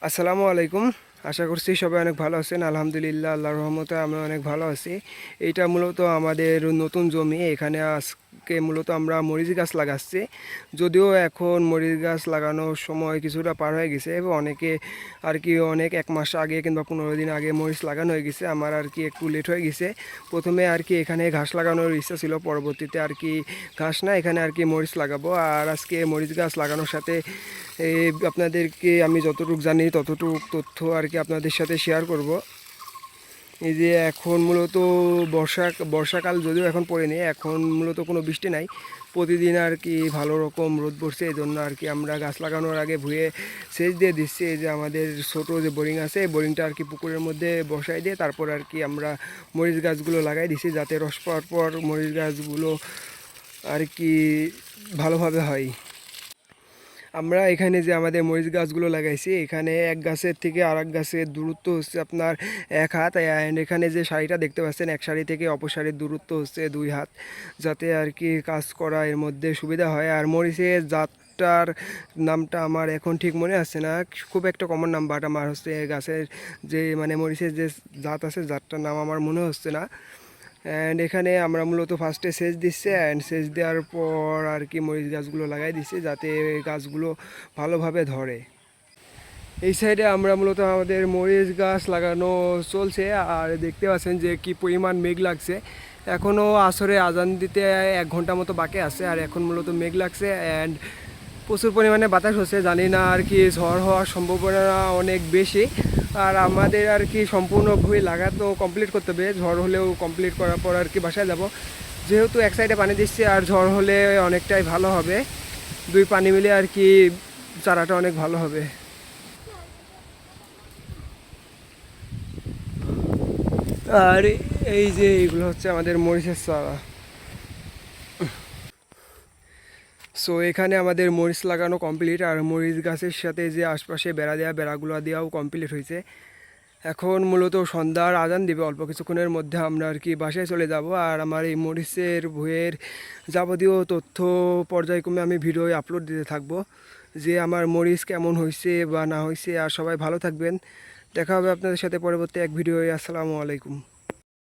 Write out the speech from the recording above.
আসসালামু আলাইকুম। আশা করছি সবাই অনেক ভালো আছেন। আলহামদুলিল্লাহ, আল্লাহর রহমতে আমি অনেক ভালো আছি। এইটা মূলত আমাদের নতুন জমি। এখানে আজকে মূলত আমরা মরিচ গাছ লাগাচ্ছি। যদিও এখন মরিচ গাছ লাগানোর সময় কিছুটা পার হয়ে গেছে এবং অনেকে আর কি অনেক 1 মাস আগে কিংবা 15 দিন আগে মরিচ লাগানো হয়ে গেছে। আমার আর কি একটু লেট হয়ে গেছে। প্রথমে আর কি এখানে ঘাস লাগানোর ইচ্ছা ছিল, পরবর্তীতে আর কি ঘাস না, এখানে আর কি মরিচ লাগাবো। আর আজকে মরিচ গাছ লাগানোর সাথে আপনাদেরকে আমি যতটুকু জানি ততটুকু তথ্য আর কি আপনাদের সাথে শেয়ার করব। এই যে এখন মূলত বর্ষাকাল যদিও এখন পড়েনি, এখন মূলত কোনো বৃষ্টি নাই, প্রতিদিন আর কি ভালো রকম রোদ পড়ছে। এই জন্য আর কি আমরা গাছ লাগানোর আগে ভুঁয়ে সেচ দিয়ে দিচ্ছি। এই যে আমাদের ছোটো যে বোরিং আছে, এই বোরিংটা আর কি পুকুরের মধ্যে বসাই দিয়ে তারপর আর কি আমরা মরিচ গাছগুলো লাগাই দিছি, যাতে রস পাওয়ার পর মরিচ গাছগুলো আর কি ভালোভাবে হয়। আমরা এখানে যে আমাদের মরিচ গাছগুলো লাগাইছি, এখানে এক গাছের থেকে আর এক গাছের দূরত্ব হচ্ছে আপনার 1 হাত। অ্যান্ড এখানে যে সারিটা দেখতে পাচ্ছেন, এক সারি থেকে অপর সারির দূরত্ব হচ্ছে 2 হাত, যাতে আর কি কাজ করা এর মধ্যে সুবিধা হয়। আর মরিচের জাতটার নামটা আমার এখন ঠিক মনে আসছে না, খুব একটা কমন নাম, বাট আমার হচ্ছে গাছের যে মানে মরিচের যে জাত আছে, জাতটার নাম আমার মনে হচ্ছে না। অ্যান্ড এখানে আমরা মূলত ফার্স্টে সেচ দিচ্ছি, অ্যান্ড সেচ দেওয়ার পর আর কি মরিচ গাছগুলো লাগাই দিচ্ছি, যাতে গাছগুলো ভালোভাবে ধরে। এই সাইডে আমরা মূলত আমাদের মরিচ গাছ লাগানো চলছে। আর দেখতে পাচ্ছেন যে কি পরিমাণ মেঘ লাগছে। এখনও আসরে আজান দিতে 1 ঘন্টা মতো বাকি আছে, আর এখন মূলত মেঘ লাগছে অ্যান্ড প্রচুর পরিমাণে বাতাস হচ্ছে। জানি না আর কি ঝড় হওয়ার সম্ভাবনা অনেক বেশি। আর আমাদের আর কি সম্পূর্ণ ভুঁই লাগাতো কমপ্লিট করতে হবে, ঝড় হলেও কমপ্লিট করার পর আর কি বাসায় যাব। যেহেতু এক সাইডে পানি দিচ্ছি, আর ঝড় হলে অনেকটাই ভালো হবে, দুই পানি মিলে আর কি চারাটা অনেক ভালো হবে। আর এই যে এইগুলো হচ্ছে আমাদের মরিচের চারা। সো এখানে আমাদের মরিচ লাগানো কমপ্লিট, আর মরিচ গাছের সাথে যে আশপাশে বেড়া দেওয়া, বেড়াগুলো দেওয়াও কমপ্লিট হয়েছে। এখন মূলত সন্ধ্যার আজান দিবে, অল্প কিছুক্ষণের মধ্যে আমরা আর কি বাসায় চলে যাব। আর আমার এই মরিচের ভুঁইয়ের যাবতীয় তথ্য পর্যায়ক্রমে আমি ভিডিও আপলোড দিতে থাকবো, যে আমার মরিচ কেমন হয়েছে বা না হয়েছে। আর সবাই ভালো থাকবেন, দেখা হবে আপনাদের সাথে পরবর্তী এক ভিডিওয়ে। আসসালামু আলাইকুম।